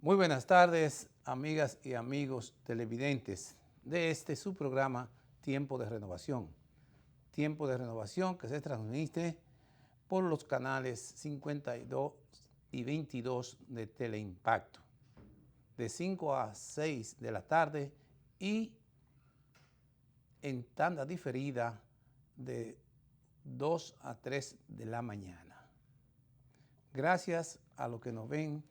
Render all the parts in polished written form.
Muy buenas tardes, amigas y amigos televidentes de su programa Tiempo de Renovación. Tiempo de Renovación que se transmite por los canales 52 y 22 de Teleimpacto, de 5 a 6 de la tarde y en tanda diferida de 2 a 3 de la mañana. Gracias a los que nos ven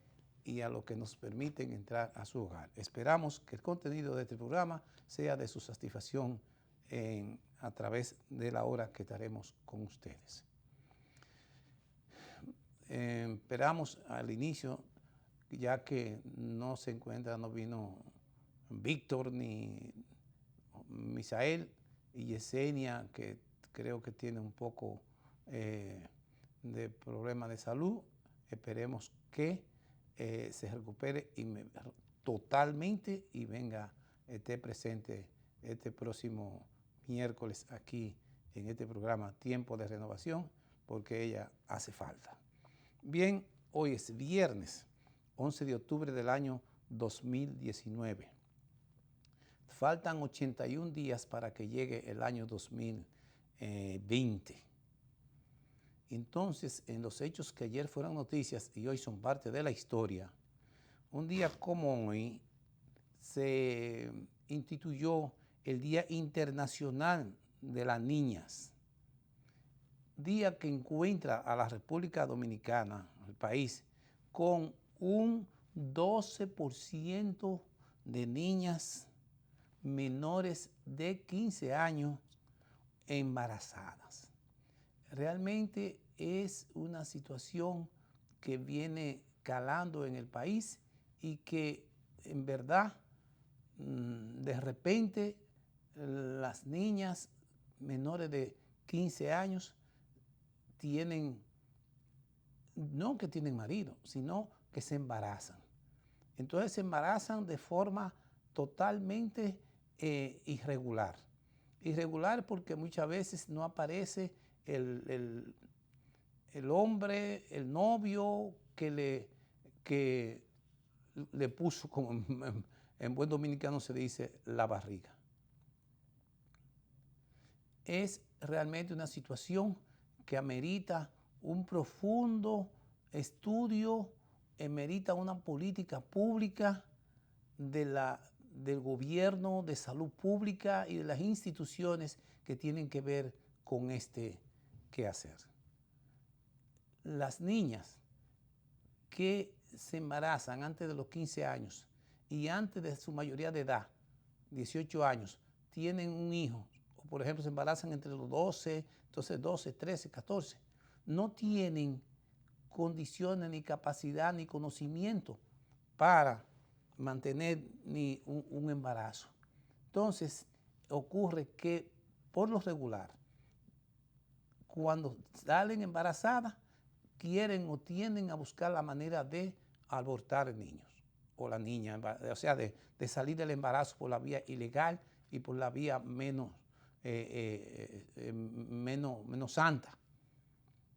y a los que nos permiten entrar a su hogar. Esperamos que el contenido de este programa sea de su satisfacción a través de la hora que estaremos con ustedes. Esperamos al inicio, ya que no se encuentra, no vino Víctor ni Misael y Yesenia, que creo que tiene un poco de problema de salud. Esperemos que se recupere totalmente y venga, esté presente este próximo miércoles aquí en este programa Tiempo de Renovación, porque ella hace falta. Bien, hoy es viernes 11 de octubre del año 2019. Faltan 81 días para que llegue el año 2020. Entonces, en los hechos que ayer fueron noticias y hoy son parte de la historia, un día como hoy se instituyó el Día Internacional de las Niñas, día que encuentra a la República Dominicana, el país, con un 12% de niñas menores de 15 años embarazadas. Realmente es una situación que viene calando en el país y que en verdad de repente las niñas menores de 15 años tienen, no que tienen marido, sino que se embarazan. Entonces se embarazan de forma totalmente irregular. Irregular porque muchas veces no aparece el hombre, el novio que le puso, como en buen dominicano se dice, la barriga. Es realmente una situación que amerita un profundo estudio, amerita una política pública del gobierno, de salud pública y de las instituciones que tienen que ver con este quehacer. Las niñas que se embarazan antes de los 15 años y antes de su mayoría de edad, 18 años, tienen un hijo, o por ejemplo se embarazan entre los 12, entonces 12, 13, 14, no tienen condiciones, ni capacidad, ni conocimiento para mantener ni un embarazo. Entonces ocurre que por lo regular, cuando salen embarazadas, quieren o tienden a buscar la manera de abortar niños o la niña, o sea, de salir del embarazo por la vía ilegal y por la vía menos santa.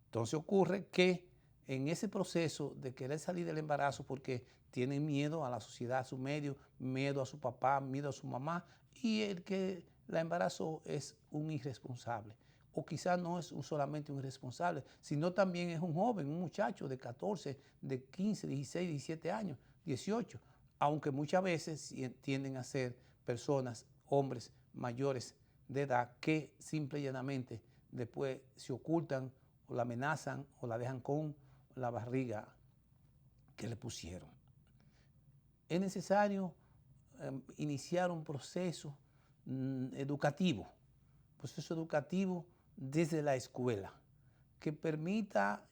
Entonces ocurre que en ese proceso de querer salir del embarazo porque tienen miedo a la sociedad, a su medio, miedo a su papá, miedo a su mamá, y el que la embarazó es un irresponsable. O quizás no es solamente un irresponsable, sino también es un joven, un muchacho de 14, de 15, 16, 17 años, 18, aunque muchas veces tienden a ser personas, hombres mayores de edad que simple y llanamente después se ocultan o la amenazan o la dejan con la barriga que le pusieron. Es necesario iniciar un proceso educativo desde la escuela, que permita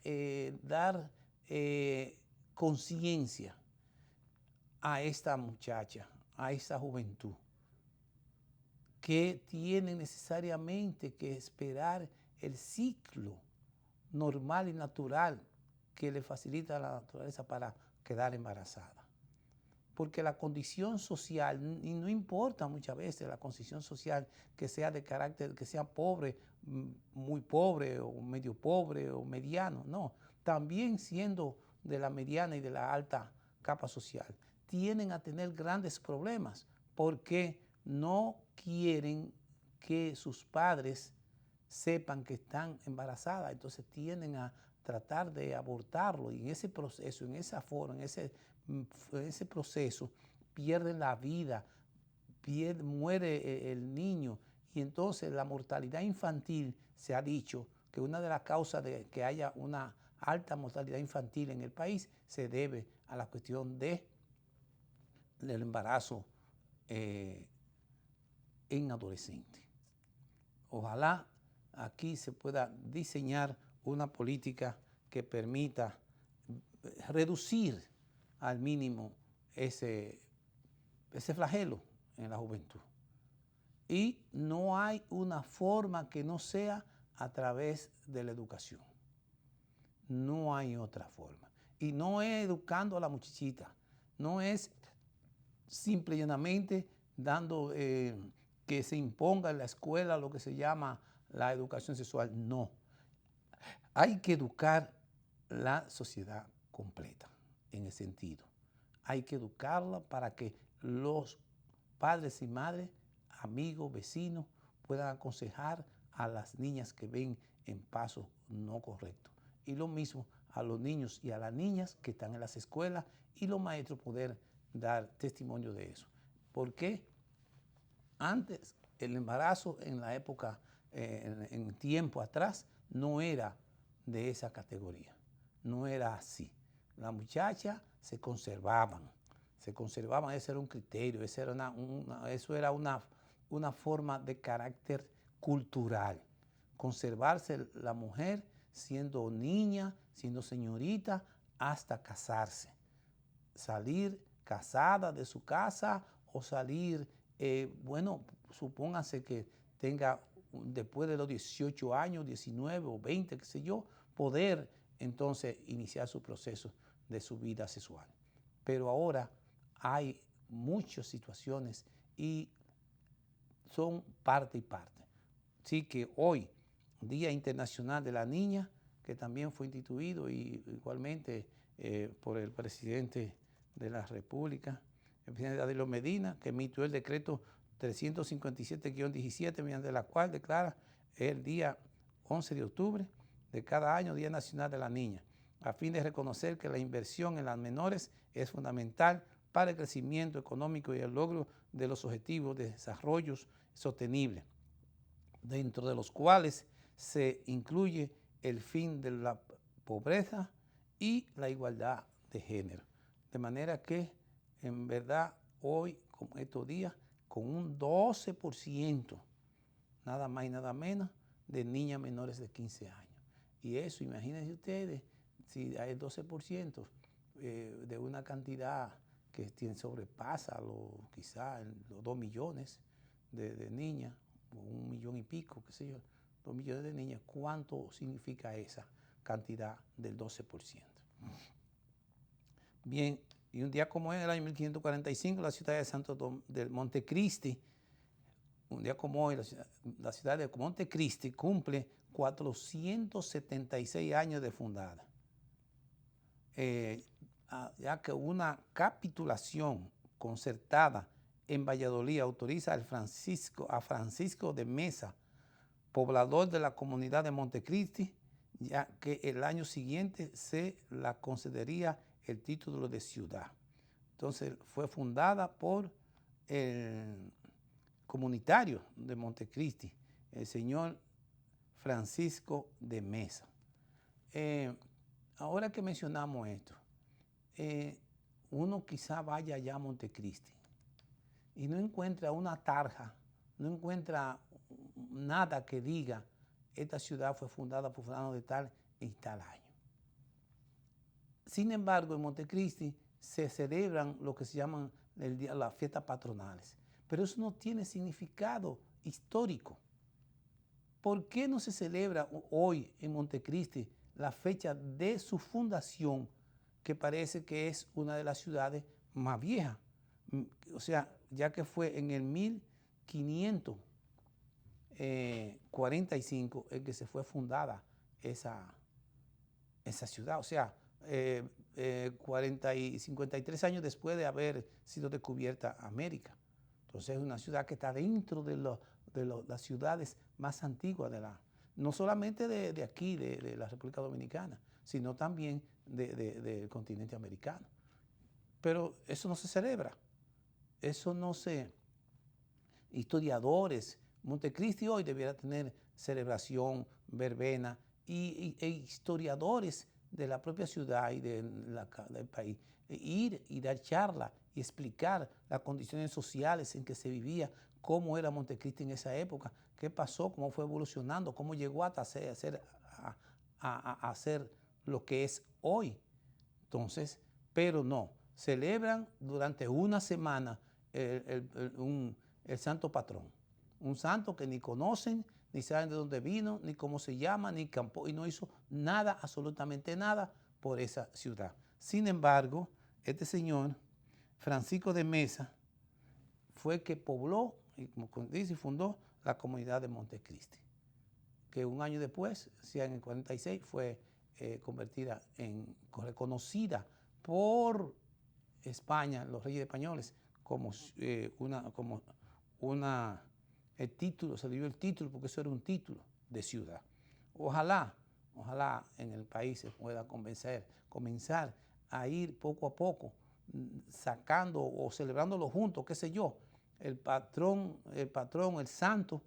dar conciencia a esta muchacha, a esta juventud, que tiene necesariamente que esperar el ciclo normal y natural que le facilita la naturaleza para quedar embarazada. Porque la condición social, y no importa muchas veces la condición social que sea de carácter, que sea pobre, muy pobre o medio pobre o mediano, no. También siendo de la mediana y de la alta capa social, tienden a tener grandes problemas porque no quieren que sus padres sepan que están embarazadas, entonces tienden a tratar de abortarlo y en ese proceso, en esa forma, en ese proceso pierden la vida, muere el niño y entonces la mortalidad infantil, se ha dicho que una de las causas de que haya una alta mortalidad infantil en el país se debe a la cuestión del embarazo en adolescentes. Ojalá aquí se pueda diseñar una política que permita reducir al mínimo ese flagelo en la juventud. Y no hay una forma que no sea a través de la educación. No hay otra forma. Y no es educando a la muchachita, no es simple y llanamente dando que se imponga en la escuela lo que se llama la educación sexual. No. Hay que educar la sociedad completa en ese sentido. Hay que educarla para que los padres y madres, amigos, vecinos, puedan aconsejar a las niñas que ven en pasos no correctos. Y lo mismo a los niños y a las niñas que están en las escuelas y los maestros poder dar testimonio de eso. Porque antes el embarazo en la época, en tiempo atrás, no era de esa categoría, no era así. Las muchachas se conservaban, ese era un criterio, eso era una forma de carácter cultural. Conservarse la mujer siendo niña, siendo señorita, hasta casarse. Salir casada de su casa o salir, bueno, supóngase que tenga después de los 18 años, 19 o 20, qué sé yo, poder entonces iniciar su proceso de su vida sexual. Pero ahora hay muchas situaciones y son parte y parte. Así que hoy, Día Internacional de la Niña, que también fue instituido y igualmente por el presidente de la República, el presidente Danilo Medina, que emitió el decreto 357-17, mediante la cual declara el día 11 de octubre de cada año Día Nacional de la Niña, a fin de reconocer que la inversión en las menores es fundamental para el crecimiento económico y el logro de los objetivos de desarrollo sostenible, dentro de los cuales se incluye el fin de la pobreza y la igualdad de género. De manera que, en verdad, hoy, como estos días, con un 12%, nada más y nada menos, de niñas menores de 15 años. Y eso, imagínense ustedes, si hay el 12% de una cantidad que sobrepasa quizás los 2 millones de niñas, o 1 millón y pico, qué sé yo, 2 millones de niñas, ¿cuánto significa esa cantidad del 12%? Bien, y un día como en el año 1545, la ciudad de Santo del Montecristi, un día como hoy, la ciudad de Montecristi cumple 476 años de fundada, ya que una capitulación concertada en Valladolid autoriza a Francisco de Mesa, poblador de la comunidad de Montecristi, ya que el año siguiente se la concedería el título de ciudad. Entonces fue fundada por el comunitario de Montecristi, el señor Francisco de Mesa. Ahora que mencionamos esto, uno quizá vaya allá a Montecristi y no encuentra una tarja, no encuentra nada que diga esta ciudad fue fundada por fulano de tal en tal año. Sin embargo, en Montecristi se celebran lo que se llaman las fiestas patronales, pero eso no tiene significado histórico. ¿Por qué no se celebra hoy en Montecristi la fecha de su fundación, que parece que es una de las ciudades más viejas? O sea, ya que fue en el 1545 en que se fue fundada esa ciudad. O sea, 53 años después de haber sido descubierta América. Entonces es una ciudad que está dentro de las ciudades más antiguas no solamente de aquí, de la República Dominicana, sino también del continente americano. Pero eso no se celebra, eso no se... Historiadores, Montecristi hoy debiera tener celebración, verbena, e historiadores de la propia ciudad y del país, ir y dar charla y explicar las condiciones sociales en que se vivía, cómo era Montecristi en esa época, qué pasó, cómo fue evolucionando, cómo llegó hasta a ser lo que es hoy. Entonces, pero no, celebran durante una semana el santo patrón, un santo que ni conocen, ni saben de dónde vino, ni cómo se llama, ni campó, y no hizo nada, absolutamente nada por esa ciudad. Sin embargo, este señor, Francisco de Mesa, fue el que pobló, y como dice, fundó la comunidad de Montecristi, que un año después, en el 46, fue reconocida por España, los reyes españoles, como el título, se le dio el título porque eso era un título de ciudad. Ojalá en el país se pueda comenzar a ir poco a poco, sacando o celebrándolo juntos, qué sé yo, el patrón, el santo,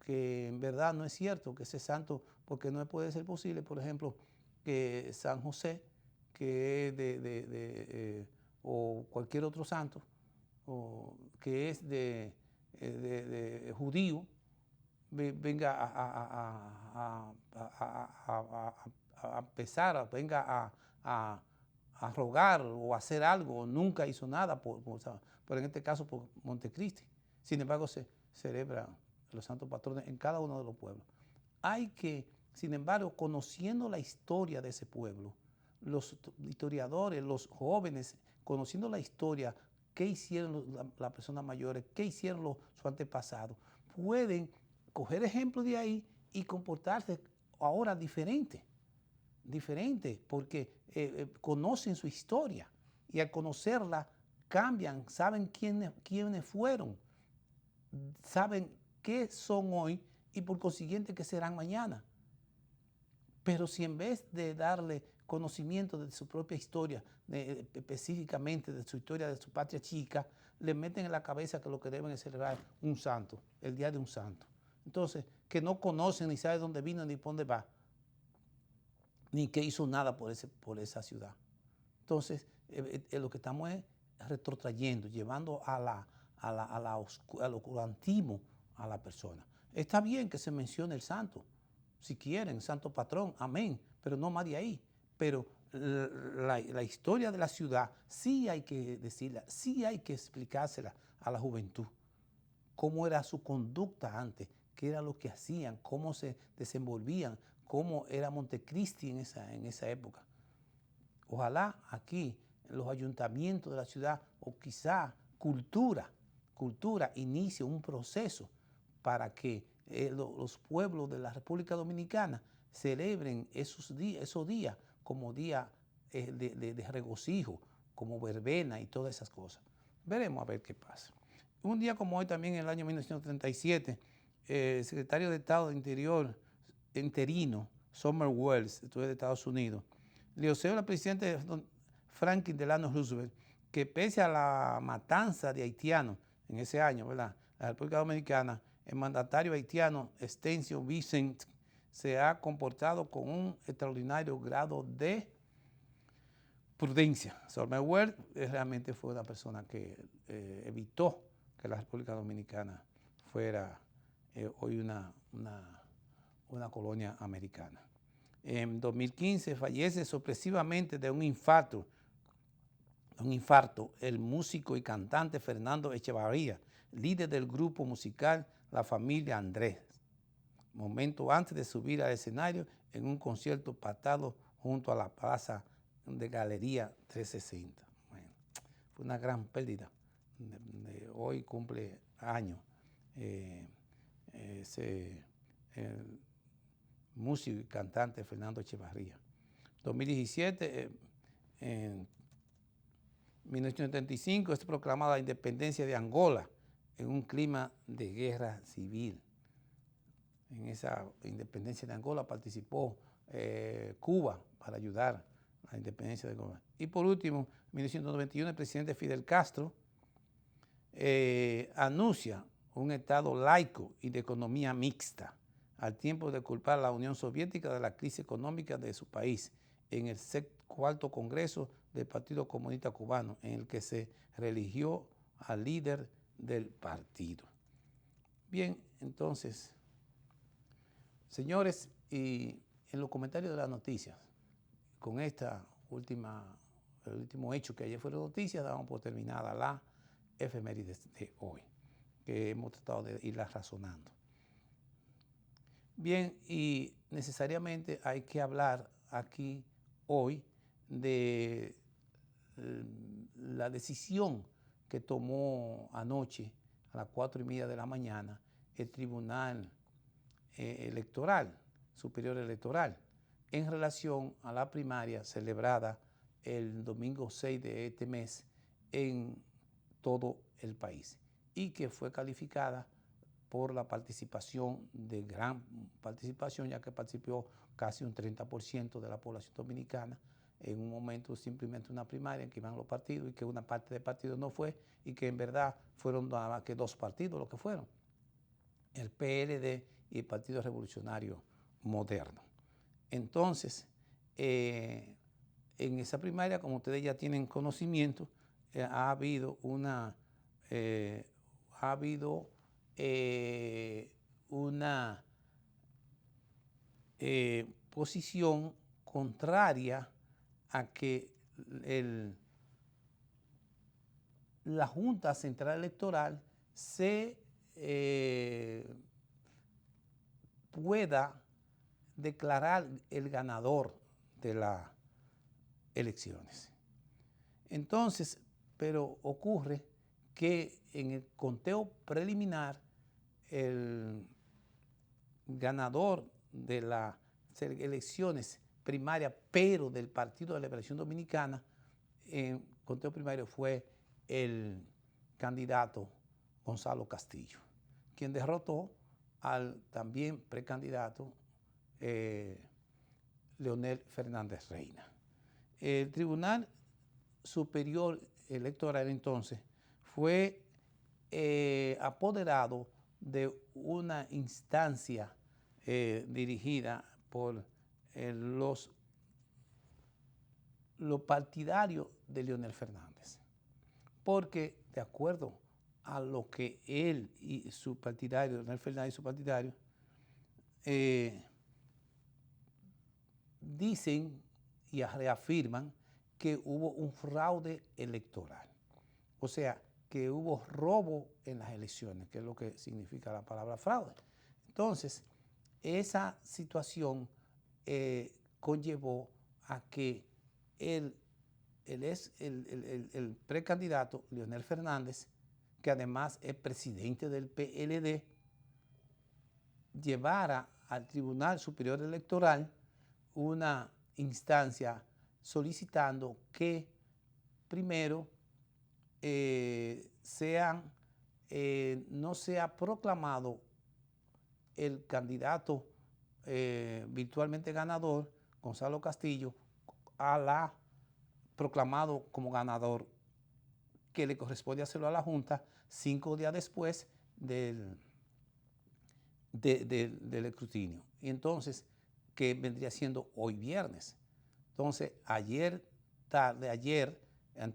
que en verdad no es cierto que ese santo, porque no puede ser posible, por ejemplo, que San José, que es o cualquier otro santo, o que es de judío, venga a pesar, venga a rogar o hacer algo, nunca hizo nada, por en este caso por Montecristi. Sin embargo, se celebran los santos patrones en cada uno de los pueblos. Hay que, sin embargo, conociendo la historia de ese pueblo, los historiadores, los jóvenes, conociendo la historia, qué hicieron las personas mayores, qué hicieron sus antepasados, pueden coger ejemplos de ahí y comportarse ahora diferente, porque conocen su historia y al conocerla cambian, saben quiénes fueron, saben qué son hoy y por consiguiente qué serán mañana. Pero si en vez de darle conocimiento de su propia historia, específicamente de su historia de su patria chica, le meten en la cabeza que lo que deben es celebrar un santo, el día de un santo. Entonces, que no conocen ni saben dónde vino ni por dónde va, ni que hizo nada por esa ciudad. Entonces, lo que estamos es retrotrayendo, llevando a lo antiguo a la persona. Está bien que se mencione el santo, si quieren, santo patrón, amén, pero no más de ahí. Pero la historia de la ciudad sí hay que decirla, sí hay que explicársela a la juventud. Cómo era su conducta antes, qué era lo que hacían, cómo se desenvolvían, cómo era Montecristi en esa época. Ojalá aquí los ayuntamientos de la ciudad o quizá cultura inicie un proceso para que los pueblos de la República Dominicana celebren esos días como días de regocijo, como verbena y todas esas cosas. Veremos a ver qué pasa. Un día como hoy, también en el año 1937, el secretario de Estado de Interior interino, Sumner Welles, de Estados Unidos, le observa al presidente Franklin Delano Roosevelt que pese a la matanza de haitianos en ese año, ¿verdad?, la República Dominicana, el mandatario haitiano Estencio Vicente se ha comportado con un extraordinario grado de prudencia. Sumner Welles realmente fue una persona que evitó que la República Dominicana fuera hoy una colonia americana. En 2015 fallece sorpresivamente de un infarto el músico y cantante Fernando Echevarría, líder del grupo musical La Familia Andrés, momento antes de subir al escenario en un concierto pactado junto a la Plaza de Galería 360. Bueno, fue una gran pérdida. Hoy cumple años ese músico y cantante Fernando Echevarría. 2017, en 1975, es proclamada la independencia de Angola en un clima de guerra civil. En esa independencia de Angola participó Cuba para ayudar a la independencia de Angola. Y por último, en 1991, el presidente Fidel Castro anuncia un Estado laico y de economía mixta, al tiempo de culpar a la Unión Soviética de la crisis económica de su país, en el cuarto Congreso del Partido Comunista Cubano, en el que se reeligió al líder del partido. Bien, entonces, señores, y en los comentarios de las noticias, con el último hecho que ayer fue noticia, damos por terminada la efemérides de hoy, que hemos tratado de irla razonando. Bien, y necesariamente hay que hablar aquí hoy de la decisión que tomó anoche a las 4:30 de la mañana el Tribunal Electoral, Superior Electoral, en relación a la primaria celebrada el domingo 6 de este mes en todo el país y que fue calificada por la participación de gran participación, ya que participó casi un 30% de la población dominicana en un momento simplemente una primaria en que iban los partidos y que una parte del partido no fue y que en verdad fueron nada más que dos partidos los que fueron, el PLD y el Partido Revolucionario Moderno. Entonces, en esa primaria, como ustedes ya tienen conocimiento, ha habido una posición contraria a que la Junta Central Electoral se pueda declarar el ganador de las elecciones. Entonces, pero ocurre que en el conteo preliminar, el ganador de las elecciones primarias, pero del Partido de la Liberación Dominicana, en conteo primario fue el candidato Gonzalo Castillo, quien derrotó al también precandidato Leonel Fernández Reina. El Tribunal Superior Electoral entonces fue apoderado de una instancia dirigida por los partidarios de Leonel Fernández, porque de acuerdo a lo que él y su partidario, Leonel Fernández y su partidario, dicen y reafirman que hubo un fraude electoral, o sea, que hubo robo en las elecciones, que es lo que significa la palabra fraude. Entonces, esa situación conllevó a que el precandidato Leonel Fernández, que además es presidente del PLD, llevara al Tribunal Superior Electoral una instancia solicitando que primero no sea proclamado el candidato virtualmente ganador, Gonzalo Castillo, proclamado como ganador, que le corresponde hacerlo a la Junta 5 días después del escrutinio. Y entonces, que vendría siendo hoy viernes. Entonces, antes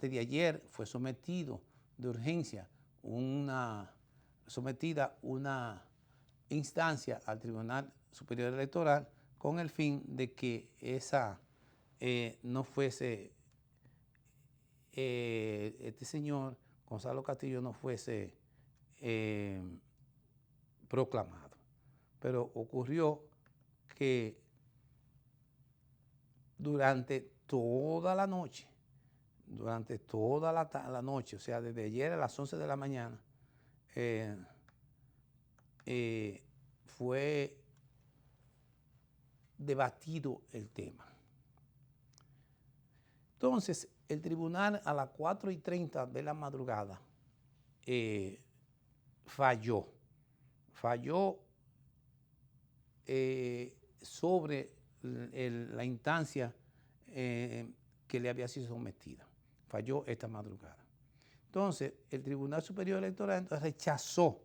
de ayer, fue sometido de urgencia una instancia al Tribunal Superior Electoral con el fin de que esa no fuese, este señor Gonzalo Castillo no fuese proclamado. Pero ocurrió que durante toda la noche, o sea, desde ayer a las 11 de la mañana, fue debatido el tema. Entonces, el tribunal a las 4:30 de la madrugada falló sobre la instancia que le había sido sometida. Falló esta madrugada. Entonces, el Tribunal Superior Electoral rechazó,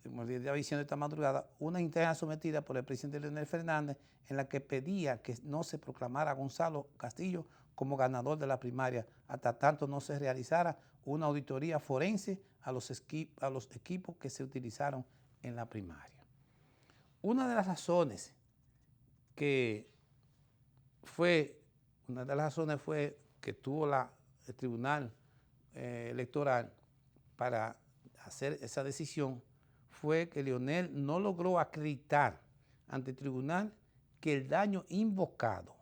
como le estaba diciendo esta madrugada, una instancia sometida por el presidente Leonel Fernández en la que pedía que no se proclamara a Gonzalo Castillo como ganador de la primaria hasta tanto no se realizara una auditoría forense a los equipos que se utilizaron en la primaria. Una de las razones fue que tuvo el Tribunal Electoral para hacer esa decisión fue que Leonel no logró acreditar ante el tribunal que el daño invocado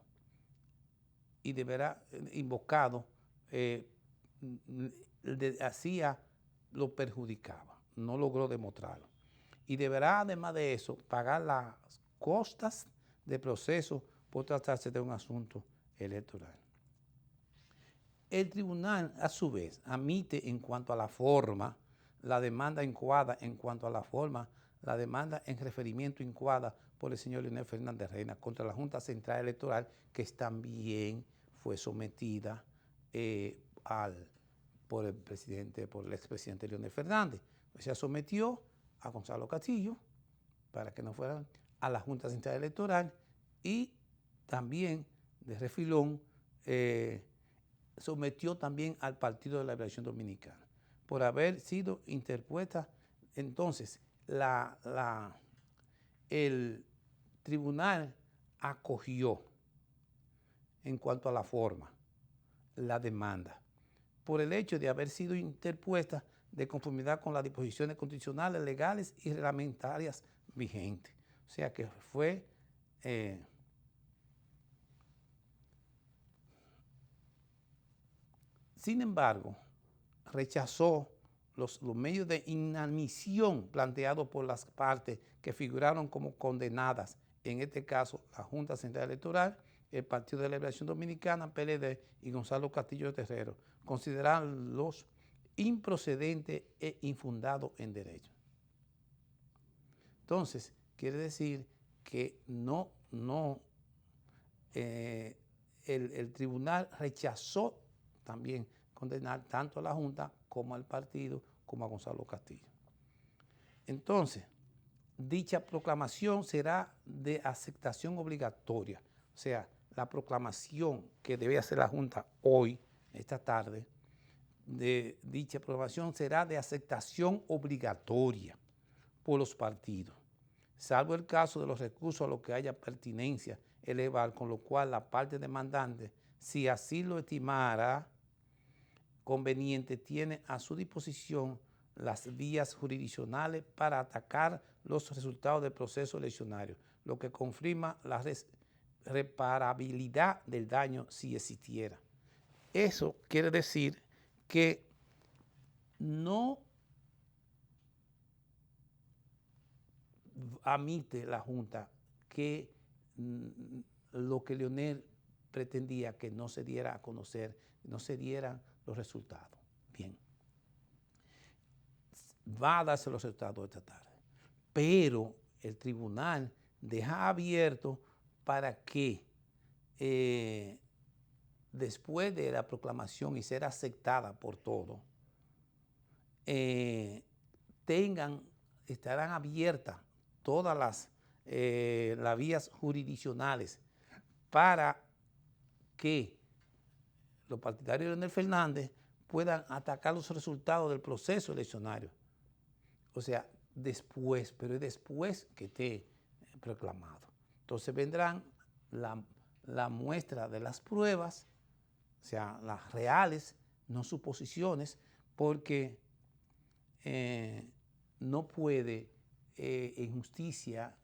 lo perjudicaba, no logró demostrarlo. Y deberá, además de eso, pagar las costas de proceso por tratarse de un asunto electoral. El tribunal, a su vez, admite en cuanto a la forma la demanda incoada, en cuanto a la forma, la demanda en referimiento incoada por el señor Leonel Fernández Reina contra la Junta Central Electoral, que también fue sometida por el expresidente Leonel Fernández. Se sometió a Gonzalo Castillo para que no fueran a la Junta Central Electoral y también de refilón sometió también al Partido de la Liberación Dominicana por haber sido interpuesta. Entonces, el tribunal acogió en cuanto a la forma la demanda por el hecho de haber sido interpuesta de conformidad con las disposiciones constitucionales, legales y reglamentarias vigentes. O sea que fue sin embargo, rechazó los medios de inadmisión planteados por las partes que figuraron como condenadas, en este caso la Junta Central Electoral, el Partido de la Liberación Dominicana, PLD y Gonzalo Castillo Terrero, considerándolos improcedentes e infundados en derecho. Entonces, quiere decir que el tribunal rechazó también condenar tanto a la Junta como al partido como a Gonzalo Castillo. Entonces, dicha proclamación será de aceptación obligatoria. O sea, la proclamación que debe hacer la Junta hoy, esta tarde, de dicha proclamación será de aceptación obligatoria por los partidos, salvo el caso de los recursos a los que haya pertinencia elevar, con lo cual la parte demandante, si así lo estimara conveniente, tiene a su disposición las vías jurisdiccionales para atacar los resultados del proceso eleccionario, lo que confirma la reparabilidad del daño si existiera. Eso quiere decir que no admite la Junta que lo que Leonel pretendía, que no se diera a conocer, no se dieran los resultados. Bien, va a darse los resultados esta tarde, pero el tribunal deja abierto para que después de la proclamación y ser aceptada por todos, estarán abiertas todas las vías jurisdiccionales para que los partidarios de Leonel Fernández puedan atacar los resultados del proceso eleccionario. O sea, después, pero es después que esté proclamado. Entonces vendrán la muestra de las pruebas, o sea, las reales, no suposiciones, porque no puede en justicia,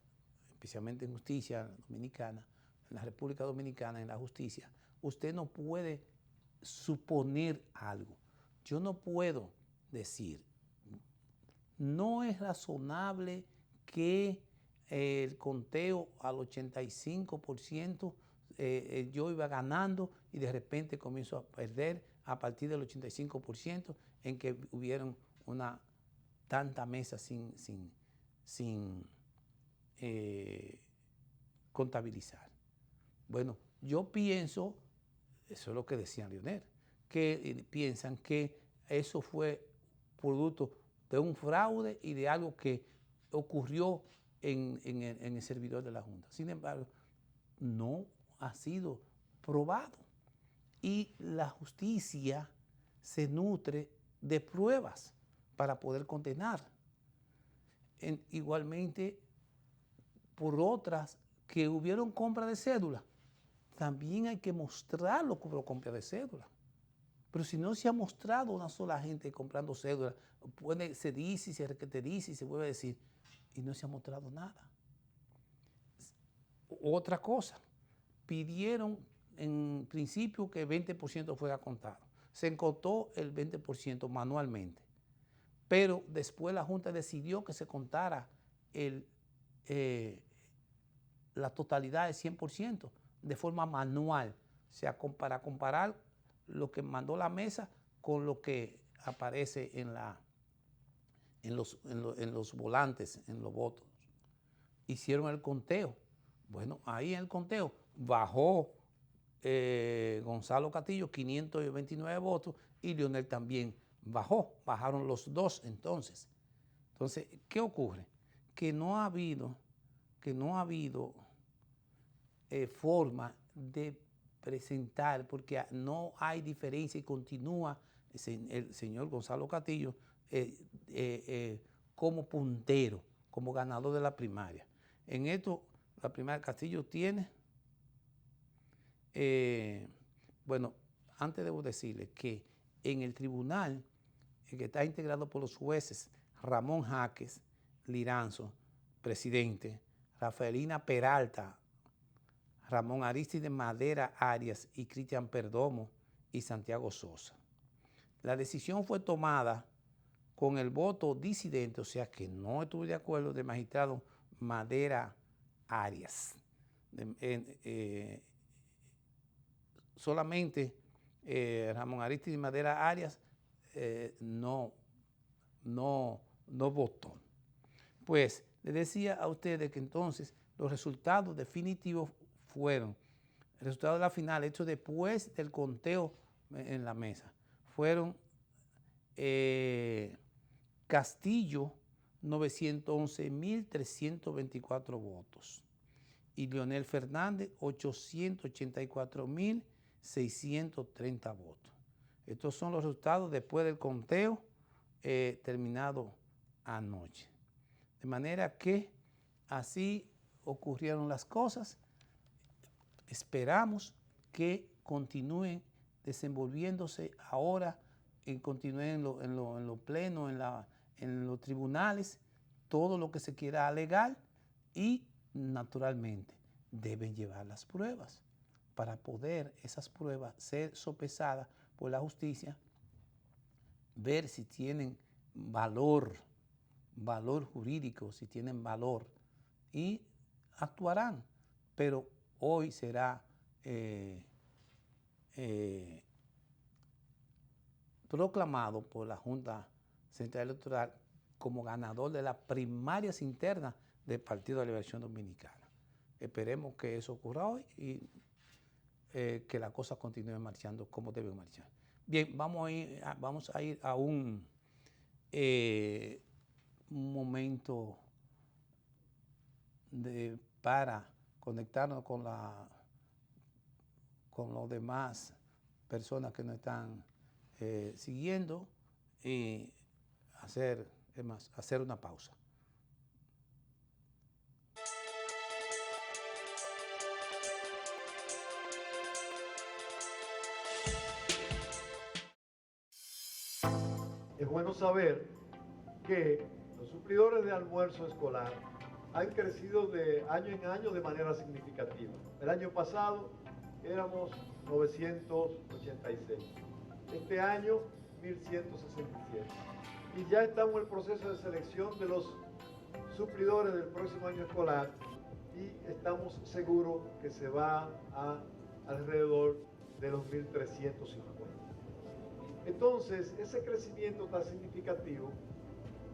especialmente en justicia dominicana, en la República Dominicana, en la justicia, usted no puede suponer algo. Yo no puedo decir, no es razonable que el conteo al 85% yo iba ganando y de repente comienzo a perder a partir del 85% en que hubieron tanta mesa sin contabilizar. Bueno, yo pienso, eso es lo que decía Leonel, que piensan que eso fue producto de un fraude y de algo que ocurrió en el servidor de la Junta. Sin embargo, no ha sido probado. Y la justicia se nutre de pruebas para poder condenar. Igualmente, por otras que hubieron compra de cédula, también hay que mostrarlo como compra de cédula. Pero si no se ha mostrado una sola gente comprando cédula, se dice, se dice y se vuelve a decir, y no se ha mostrado nada. Otra cosa, pidieron en principio que el 20% fuera contado. Se contó el 20% manualmente, pero después la Junta decidió que se contara la totalidad del 100% de forma manual, o sea, para comparar lo que mandó la mesa con lo que aparece en los volantes, en los votos. Hicieron el conteo. Bueno, ahí en el conteo bajó Gonzalo Castillo 529 votos y Leonel también bajaron los dos entonces. Entonces, ¿qué ocurre? Que no ha habido forma de presentar, porque no hay diferencia y continúa el señor Gonzalo Castillo como puntero, como ganador de la primaria. En esto, la primaria Castillo tiene, bueno, antes debo decirles que en el tribunal, que está integrado por los jueces Ramón Jaques Liranzo, presidente, Rafaelina Peralta, Ramón Aristide Madera Arias y Cristian Perdomo y Santiago Sosa. La decisión fue tomada con el voto disidente, o sea que no estuve de acuerdo, del magistrado Madera Arias. Solamente Ramón Aristide Madera Arias no votó. Pues les decía a ustedes que entonces los resultados definitivos fueron, el resultado de la final, hecho después del conteo en la mesa, fueron Castillo 911.324 votos y Leonel Fernández 884.630 votos. Estos son los resultados después del conteo terminado anoche. De manera que así ocurrieron las cosas. Esperamos que continúen desenvolviéndose ahora, continúen en lo pleno, en los tribunales, todo lo que se quiera alegar y naturalmente deben llevar las pruebas para poder esas pruebas ser sopesadas por la justicia, ver si tienen valor jurídico, si tienen valor y actuarán, pero hoy será proclamado por la Junta Central Electoral como ganador de las primarias internas del Partido de la Liberación Dominicana. Esperemos que eso ocurra hoy y que la cosa continúe marchando como debe marchar. Bien, vamos a ir a un momento para conectarnos con las demás personas que nos están siguiendo y hacer una pausa. Es bueno saber que los suplidores de almuerzo escolar han crecido de año en año de manera significativa. El año pasado éramos 986, este año 1167. Y ya estamos en el proceso de selección de los suplidores del próximo año escolar y estamos seguros que se va a alrededor de los 1.350. Entonces, ese crecimiento tan significativo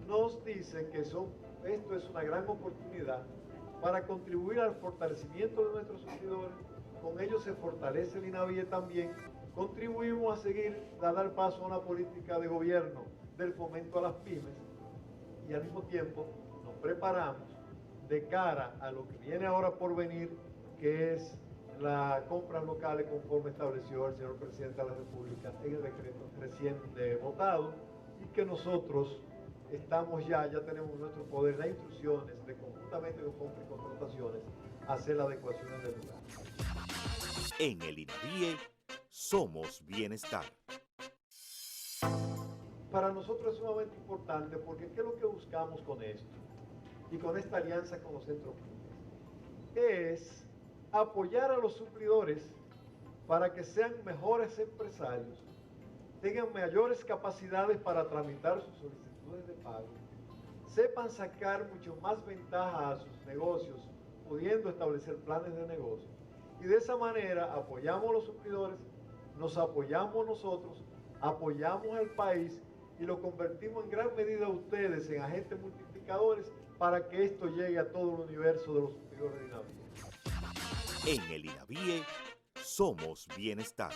nos dice que esto es una gran oportunidad para contribuir al fortalecimiento de nuestros servidores. Con ello se fortalece el INAVIE también. Contribuimos a seguir, a dar paso a una política de gobierno del fomento a las pymes y al mismo tiempo nos preparamos de cara a lo que viene ahora por venir, que es las compras locales conforme estableció el señor presidente de la República en el decreto recién votado, y que nosotros estamos ya tenemos nuestro poder de instrucciones de conjuntamente con compras y contrataciones hacer las adecuaciones del lugar. En el INAVIE somos bienestar. Para nosotros es sumamente importante porque ¿qué es lo que buscamos con esto? Y con esta alianza con los centros públicos. Es apoyar a los suplidores para que sean mejores empresarios, tengan mayores capacidades para tramitar sus solicitudes de pago, sepan sacar mucho más ventaja a sus negocios, pudiendo establecer planes de negocio. Y de esa manera apoyamos a los suplidores, nos apoyamos nosotros, apoyamos al país y lo convertimos en gran medida ustedes en agentes multiplicadores para que esto llegue a todo el universo de los suplidores de INAVIE. En el INAVIE somos bienestar.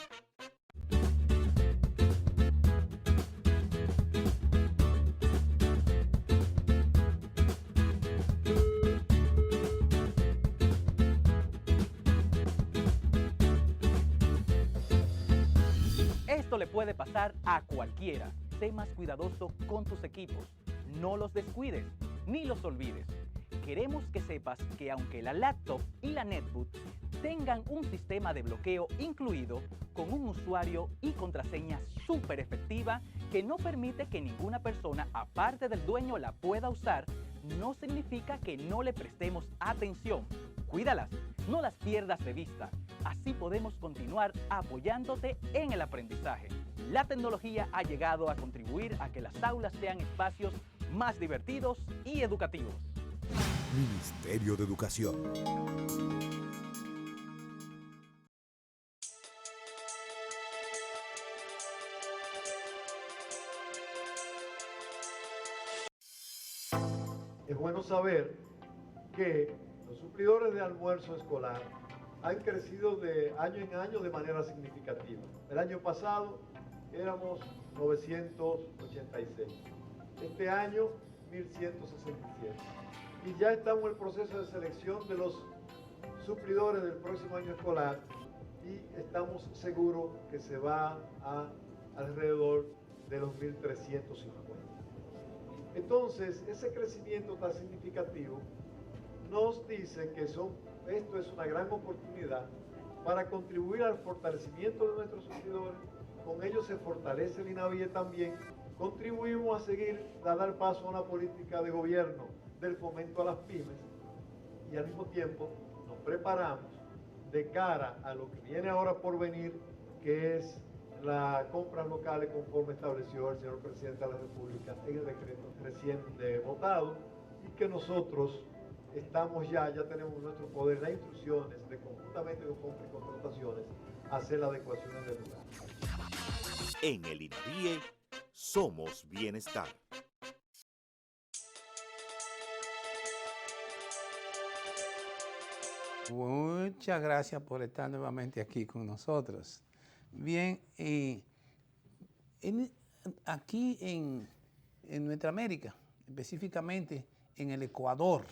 Esto le puede pasar a cualquiera. Sé más cuidadoso con tus equipos. No los descuides ni los olvides. Queremos que sepas que aunque la laptop y la netbook tengan un sistema de bloqueo incluido con un usuario y contraseña súper efectiva que no permite que ninguna persona aparte del dueño la pueda usar, no significa que no le prestemos atención. Cuídalas, no las pierdas de vista. Así podemos continuar apoyándote en el aprendizaje. La tecnología ha llegado a contribuir a que las aulas sean espacios más divertidos y educativos. Ministerio de Educación. Es bueno saber que los suplidores de almuerzo escolar han crecido de año en año de manera significativa. El año pasado éramos 986. Este año 1167. Y ya estamos en el proceso de selección de los suplidores del próximo año escolar y estamos seguros que se va a alrededor de los 1.350. Entonces, ese crecimiento tan significativo nos dice que esto es una gran oportunidad para contribuir al fortalecimiento de nuestros servidores. Con ello se fortalece el INAVIE también. Contribuimos a seguir, a dar paso a una política de gobierno del fomento a las pymes y al mismo tiempo nos preparamos de cara a lo que viene ahora por venir, que es las compras locales conforme estableció el señor presidente de la República en el decreto recién votado, y que nosotros estamos ya tenemos nuestro poder de instrucciones de conjuntamente con compras y contrataciones hacer las adecuaciones del lugar. En el INAVIE somos bienestar. Muchas gracias por estar nuevamente aquí con nosotros. Bien, aquí en nuestra América, específicamente en el Ecuador,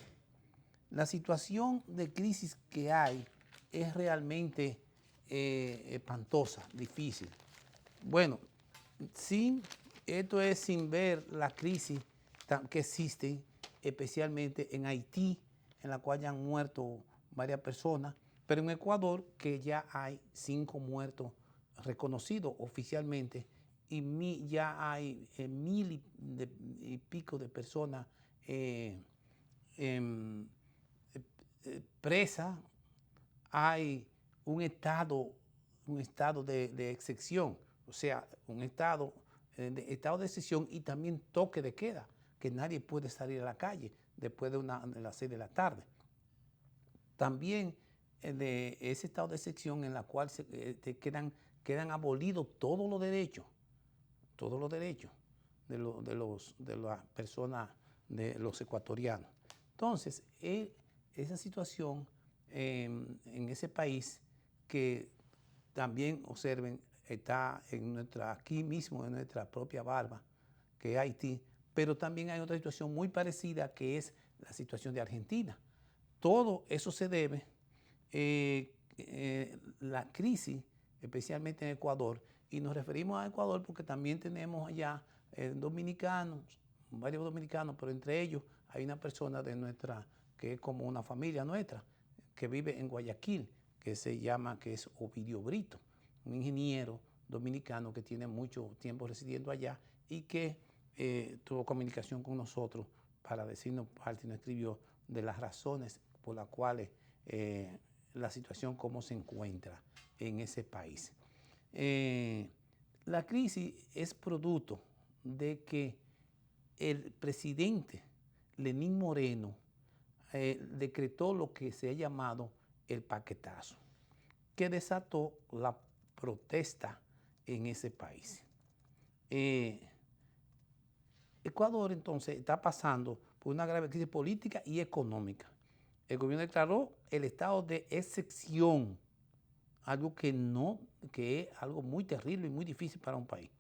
la situación de crisis que hay es realmente espantosa, difícil. Bueno, esto es sin ver la crisis que existe, especialmente en Haití, en la cual ya han muerto varias personas, pero en Ecuador que ya hay 5 muertos reconocidos oficialmente y ya hay 1.000 y pico de personas presas. Hay un estado de excepción, o sea, un estado de excepción y también toque de queda, que nadie puede salir a la calle después de las 6 de la tarde. También de ese estado de excepción en la cual quedan abolidos todos los derechos de las personas, de los ecuatorianos. Entonces, esa situación en ese país que también observen está aquí mismo en nuestra propia barba, que es Haití, pero también hay otra situación muy parecida que es la situación de Argentina. Todo eso se debe la crisis, especialmente en Ecuador, y nos referimos a Ecuador porque también tenemos allá dominicanos, varios dominicanos, pero entre ellos hay una persona de nuestra, que es como una familia nuestra, que vive en Guayaquil, que es Ovidio Brito, un ingeniero dominicano que tiene mucho tiempo residiendo allá y que tuvo comunicación con nosotros para decirnos parte, nos escribió de las razones por las cuales la situación cómo se encuentra en ese país. La crisis es producto de que el presidente Lenín Moreno decretó lo que se ha llamado el paquetazo, que desató la protesta en ese país. Ecuador entonces está pasando por una grave crisis política y económica. El gobierno declaró el estado de excepción, algo que es algo muy terrible y muy difícil para un país.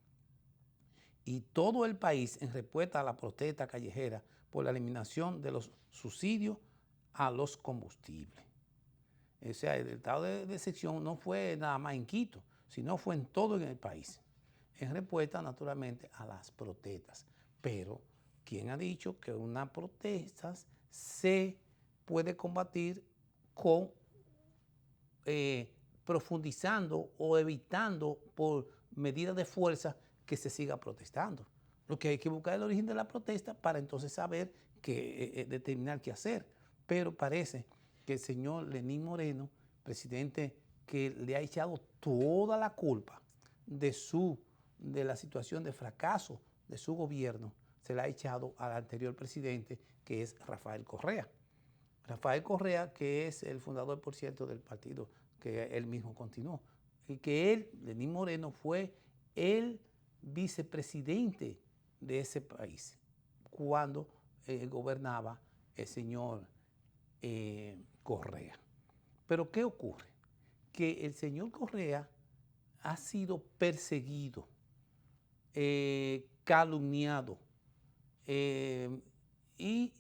Y todo el país, en respuesta a la protesta callejera por la eliminación de los subsidios a los combustibles. O sea, el estado de excepción no fue nada más en Quito, sino fue en todo el país, en respuesta naturalmente a las protestas. Pero, ¿quién ha dicho que una protesta se puede combatir con profundizando o evitando por medidas de fuerza que se siga protestando? Lo que hay que buscar es el origen de la protesta para entonces saber determinar qué hacer. Pero parece que el señor Lenín Moreno, presidente que le ha echado toda la culpa de la situación de fracaso de su gobierno, se la ha echado al anterior presidente, que es Rafael Correa. Rafael Correa, que es el fundador, por cierto, del partido que él mismo continuó. Y que Lenín Moreno, fue el vicepresidente de ese país cuando gobernaba el señor Correa. Pero ¿qué ocurre? Que el señor Correa ha sido perseguido, calumniado y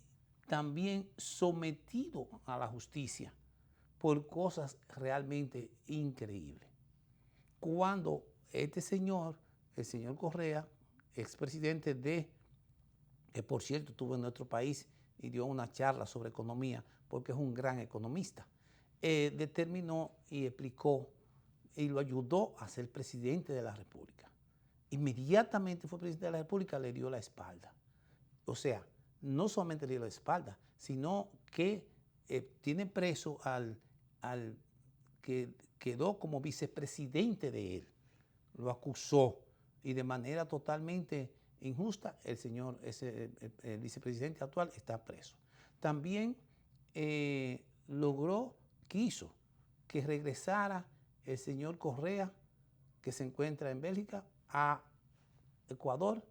también sometido a la justicia por cosas realmente increíbles. Cuando este señor, el señor Correa, expresidente que por cierto estuvo en nuestro país y dio una charla sobre economía, porque es un gran economista, determinó y explicó y lo ayudó a ser presidente de la República. Inmediatamente fue presidente de la República, le dio la espalda. O sea, no solamente le dio la espalda, sino que tiene preso al que quedó como vicepresidente de él. Lo acusó y de manera totalmente injusta el vicepresidente actual está preso. También quiso que regresara el señor Correa, que se encuentra en Bélgica, a Ecuador,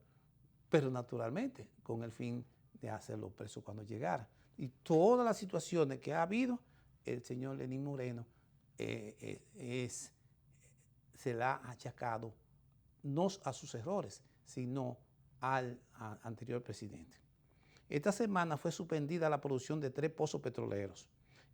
pero naturalmente con el fin de hacerlo preso cuando llegara. Y todas las situaciones que ha habido, el señor Lenín Moreno se la ha achacado no a sus errores, sino al anterior presidente. Esta semana fue suspendida la producción de 3 pozos petroleros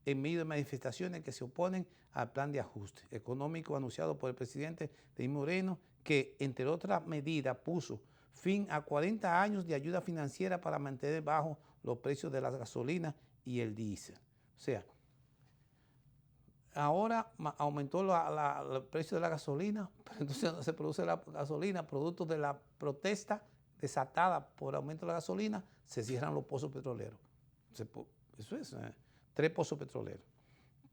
en medio de manifestaciones que se oponen al plan de ajuste económico anunciado por el presidente Lenín Moreno, que, entre otras medidas, puso fin a 40 años de ayuda financiera para mantener bajos los precios de la gasolina y el diésel. O sea, ahora aumentó el precio de la gasolina, pero entonces no se produce la gasolina, producto de la protesta desatada por aumento de la gasolina, se cierran los pozos petroleros. Eso es, 3 pozos petroleros.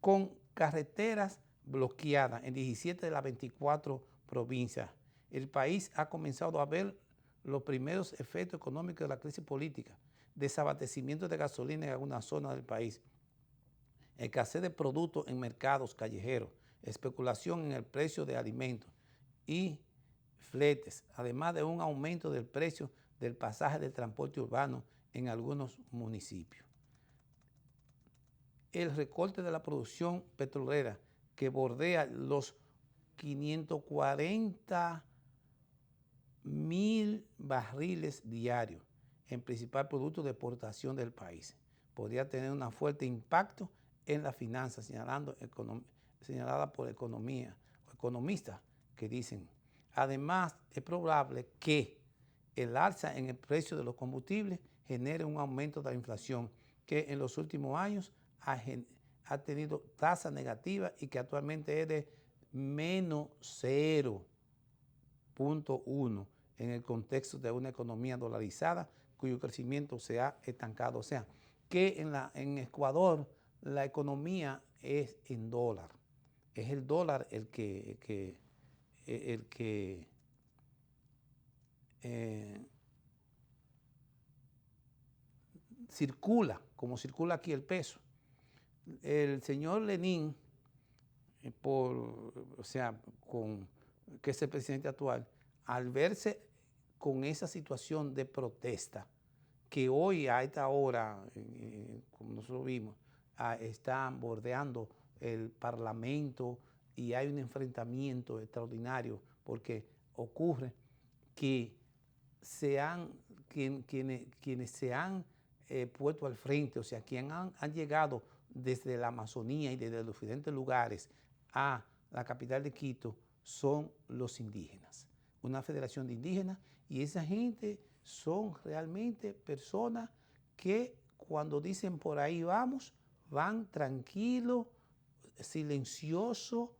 Con carreteras bloqueadas en 17 de las 24 provincias, el país ha comenzado a ver los primeros efectos económicos de la crisis política, desabastecimiento de gasolina en algunas zonas del país escasez de productos en mercados callejeros, especulación en el precio de alimentos y fletes, además de un aumento del precio del pasaje de transporte urbano en algunos municipios. El recorte de la producción petrolera que bordea los 540.000 barriles diarios en principal producto de exportación del país podría tener un fuerte impacto en las finanzas, señalada por economistas que dicen. Además, es probable que el alza en el precio de los combustibles genere un aumento de la inflación que en los últimos años ha tenido tasa negativa y que actualmente es de menos 0.1 en el contexto de una economía dolarizada cuyo crecimiento se ha estancado. O sea, que en Ecuador la economía es en dólar. Es el dólar el que circula, como circula aquí el peso. El señor Lenín, que es el presidente actual, al verse con esa situación de protesta, que hoy a esta hora, como nosotros vimos, están bordeando el Parlamento y hay un enfrentamiento extraordinario porque ocurre que quienes se han puesto al frente, o sea, quienes han llegado desde la Amazonía y desde los diferentes lugares a la capital de Quito, son los indígenas, una federación de indígenas, y esa gente son realmente personas que cuando dicen por ahí vamos, van tranquilos, silenciosos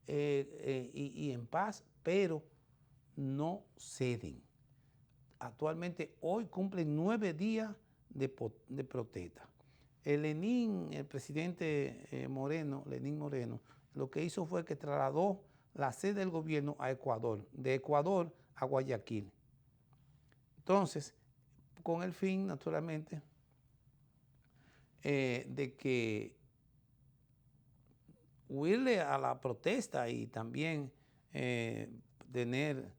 y en paz, pero no ceden. Actualmente hoy cumplen 9 días de protesta. El presidente Lenín Moreno, lo que hizo fue que trasladó la sede del gobierno a Ecuador, de Ecuador a Guayaquil. Entonces, con el fin, naturalmente, de que huirle a la protesta y también tener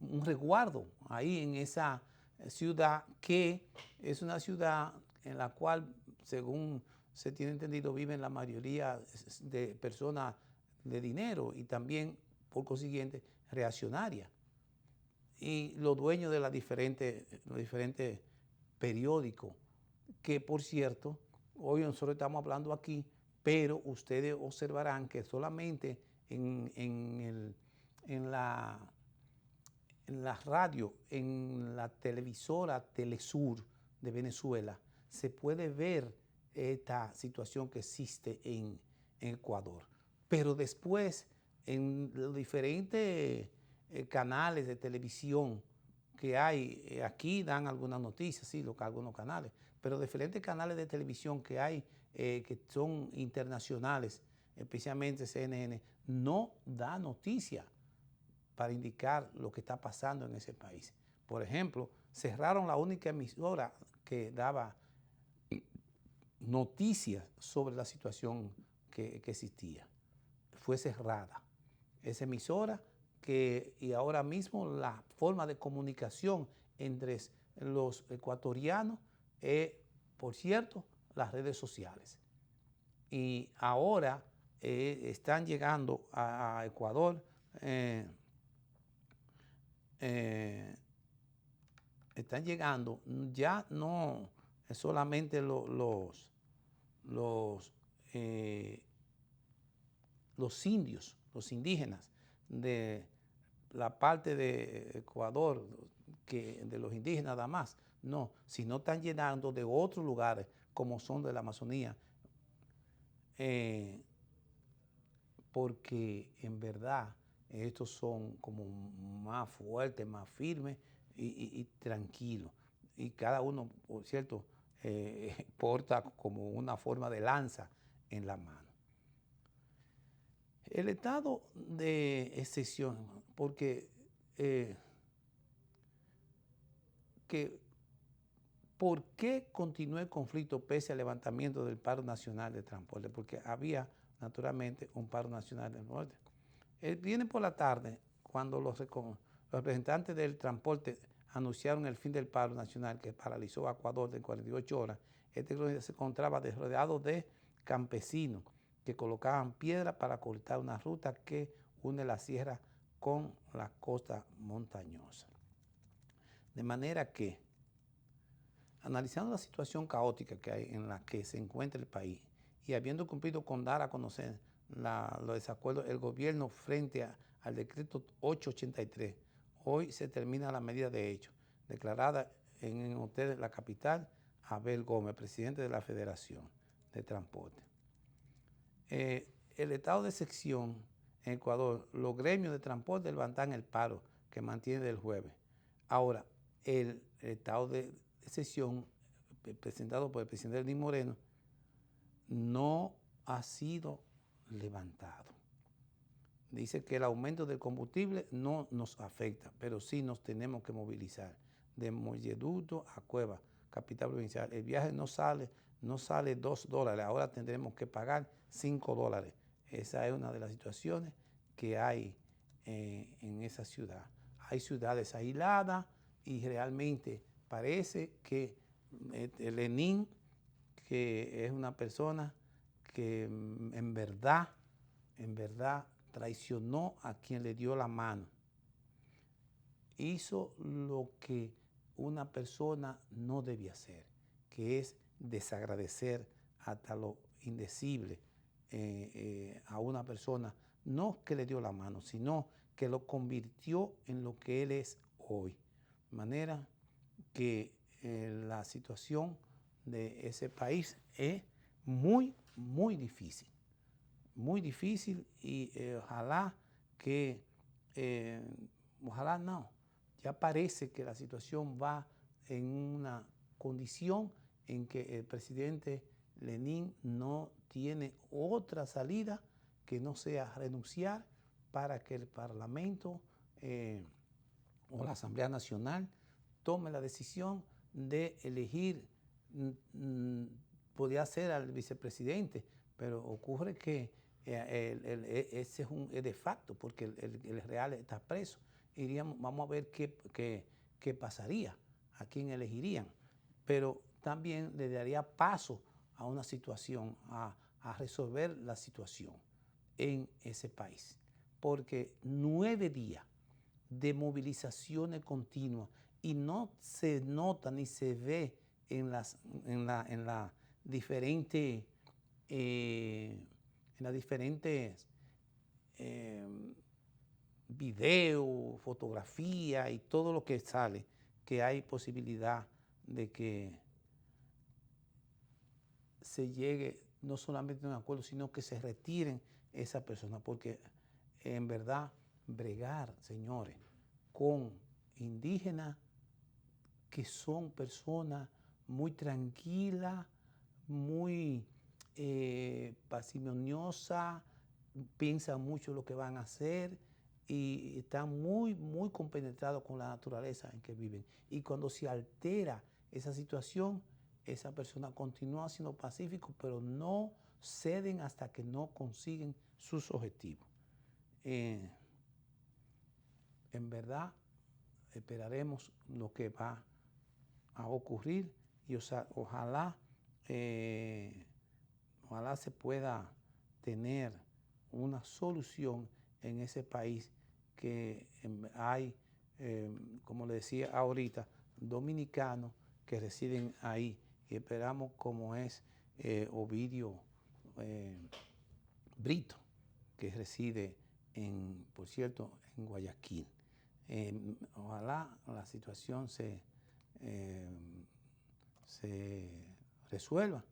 un resguardo ahí en esa ciudad, que es una ciudad en la cual, según se tiene entendido, viven la mayoría de personas de dinero y también, por consiguiente, reaccionarias. Y los dueños de los diferentes periódicos, que por cierto, hoy nosotros estamos hablando aquí, pero ustedes observarán que solamente en la radio, en la televisora Telesur de Venezuela, se puede ver esta situación que existe en Ecuador. Pero después, en los diferentes canales de televisión que hay, aquí dan algunas noticias, sí, algunos canales, pero diferentes canales de televisión que hay, que son internacionales, especialmente CNN, no da noticia para indicar lo que está pasando en ese país. Por ejemplo, cerraron la única emisora que daba noticias sobre la situación que existía. Fue cerrada esa emisora, y ahora mismo la forma de comunicación entre los ecuatorianos es, por cierto, las redes sociales. Y ahora están llegando a Ecuador, están llegando ya no solamente los indios, los indígenas de la parte de Ecuador, de los indígenas nada más, no, sino están llegando de otros lugares como son de la Amazonía, porque en verdad estos son como más fuertes, más firmes y tranquilos. Y cada uno, por cierto, porta como una forma de lanza en la mano. El estado de excepción, porque ¿por qué continuó el conflicto pese al levantamiento del paro nacional de transporte? Porque había naturalmente un paro nacional de transporte. Viene por la tarde cuando los representantes del transporte anunciaron el fin del paro nacional que paralizó a Ecuador de 48 horas. Este se encontraba rodeado de campesinos que colocaban piedras para cortar una ruta que une la sierra con la costa montañosa. De manera que, analizando la situación caótica que hay en la que se encuentra el país y habiendo cumplido con dar a conocer los desacuerdos del gobierno frente al decreto 883, hoy se termina la medida de hecho, declarada en el hotel de la capital, Abel Gómez, presidente de la Federación de Transporte. El estado de sección en Ecuador, los gremios de transporte levantan el paro que mantiene del jueves. Ahora, el estado de sección presentado por el presidente Lenín Moreno no ha sido levantado. Dice que el aumento del combustible no nos afecta, pero sí nos tenemos que movilizar. De Molleduto a Cueva, capital provincial, el viaje no sale $2, ahora tendremos que pagar $5. Esa es una de las situaciones que hay en esa ciudad. Hay ciudades aisladas y realmente parece que Lenín, que es una persona que en verdad traicionó a quien le dio la mano. Hizo lo que una persona no debía hacer, que es desagradecer hasta lo indecible a una persona, no que le dio la mano, sino que lo convirtió en lo que él es hoy. De manera que la situación de ese país es muy, muy difícil. Muy difícil y ojalá no, ya parece que la situación va en una condición en que el presidente Lenín no tiene otra salida que no sea renunciar para que el Parlamento o la Asamblea Nacional tome la decisión de elegir, podría ser al vicepresidente, pero ocurre que ese es de facto, porque el real está preso. Vamos a ver qué pasaría, a quién elegirían, pero también le daría paso a una situación, a resolver la situación en ese país, porque 9 días de movilizaciones continuas y no se nota ni se ve en las diferentes videos, fotografías y todo lo que sale, que hay posibilidad de que se llegue no solamente a un acuerdo, sino que se retiren esas personas, porque en verdad bregar, señores, con indígenas que son personas muy tranquilas, muy parsimoniosas, piensan mucho lo que van a hacer y están muy, muy compenetrados con la naturaleza en que viven. Y cuando se altera esa situación, esa persona continúa siendo pacífico, pero no ceden hasta que no consiguen sus objetivos. En verdad, esperaremos lo que va a ocurrir y ojalá se pueda tener una solución en ese país que hay, como le decía ahorita, dominicanos que residen ahí y esperamos como es Ovidio Brito, que reside por cierto, en Guayaquil. Ojalá la situación se resuelva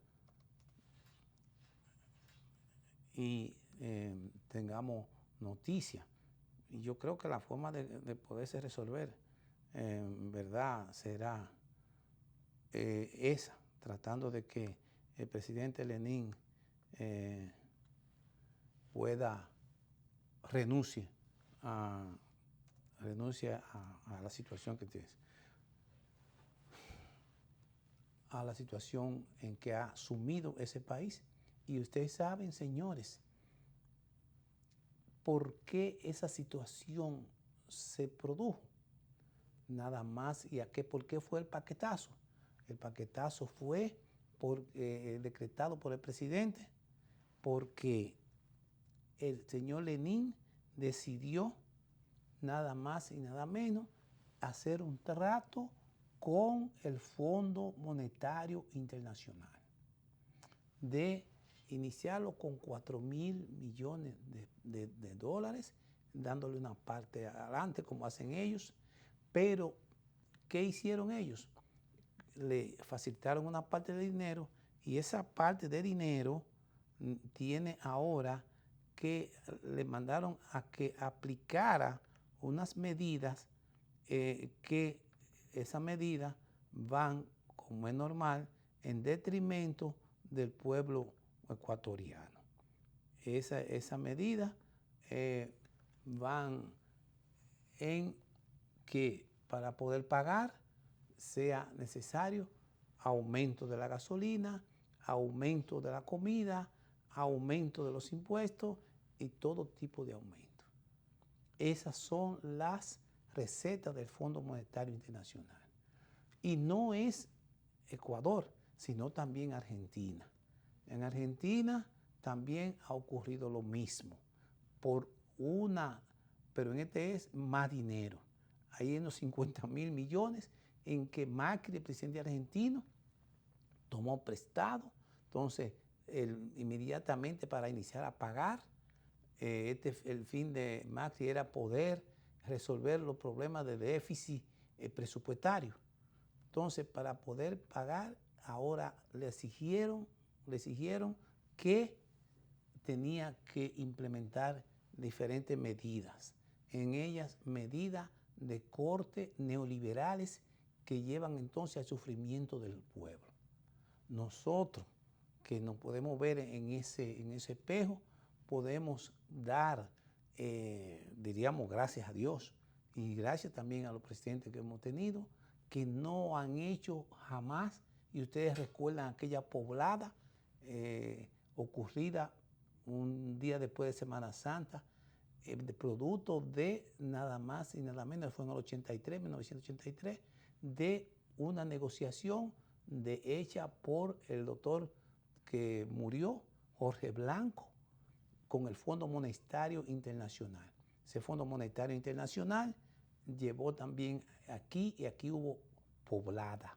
y tengamos noticias. Y yo creo que la forma de poderse resolver, en verdad, será esa, tratando de que el presidente Lenín renuncie a la situación que tiene. a la situación en que ha sumido ese país. Y ustedes saben, señores, por qué esa situación se produjo. Nada más, ¿por qué fue el paquetazo? El paquetazo fue decretado por el presidente porque el señor Lenin decidió nada más y nada menos hacer un trato con el Fondo Monetario Internacional de iniciarlo con 4.000 millones de dólares, dándole una parte adelante como hacen ellos. Pero, ¿qué hicieron ellos? Le facilitaron una parte de dinero y esa parte de dinero tiene ahora que le mandaron a que aplicara unas medidas que esas medidas van, como es normal, en detrimento del pueblo ecuatoriano. Esa medida van en que para poder pagar sea necesario aumento de la gasolina, aumento de la comida, aumento de los impuestos y todo tipo de aumento. Esas son las recetas del Fondo Monetario Internacional. Y no es Ecuador, sino también Argentina. En Argentina también ha ocurrido lo mismo, pero en este es más dinero. Ahí en los 50.000 millones en que Macri, el presidente argentino, tomó prestado. Entonces, inmediatamente para iniciar a pagar, el fin de Macri era poder resolver los problemas de déficit presupuestario. Entonces, para poder pagar, ahora le exigieron que tenía que implementar diferentes medidas. En ellas, medidas de corte neoliberales que llevan entonces al sufrimiento del pueblo. Nosotros, que nos podemos ver en ese espejo, podemos dar, diríamos, gracias a Dios y gracias también a los presidentes que hemos tenido, que no han hecho jamás, y ustedes recuerdan aquella poblada ocurrida un día después de Semana Santa, de producto de nada más y nada menos, fue en el 1983, de una negociación hecha por el doctor que murió, Jorge Blanco, con el Fondo Monetario Internacional. Ese Fondo Monetario Internacional llevó también aquí, y aquí hubo poblada,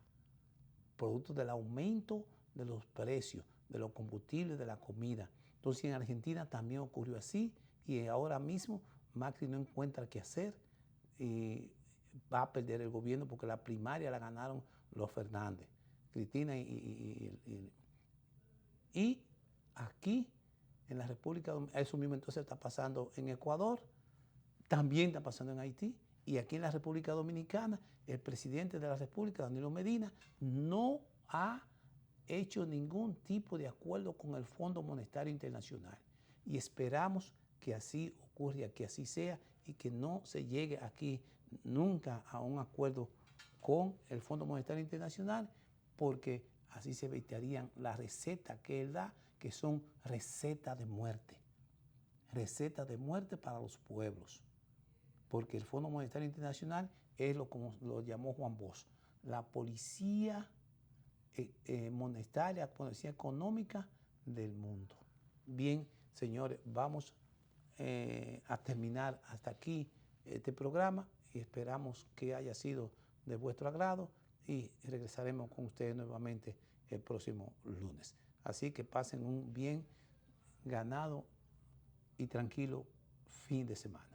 producto del aumento de los precios, de los combustibles, de la comida. Entonces en Argentina también ocurrió así, y ahora mismo Macri no encuentra qué hacer y va a perder el gobierno porque la primaria la ganaron los Fernández, Cristina y aquí en la República Dominicana, eso mismo entonces está pasando en Ecuador, también está pasando en Haití, y aquí en la República Dominicana el presidente de la República, Danilo Medina, no ha hecho ningún tipo de acuerdo con el Fondo Monetario Internacional. Y esperamos que así ocurra, que así sea, y que no se llegue aquí nunca a un acuerdo con el Fondo Monetario Internacional, porque así se evitarían las recetas que él da, que son recetas de muerte para los pueblos. Porque el Fondo Monetario Internacional es como lo llamó Juan Bosch, la policía monetaria, policía económica del mundo. Bien, señores, vamos a terminar hasta aquí este programa y esperamos que haya sido de vuestro agrado y regresaremos con ustedes nuevamente el próximo lunes. Así que pasen un bien ganado y tranquilo fin de semana.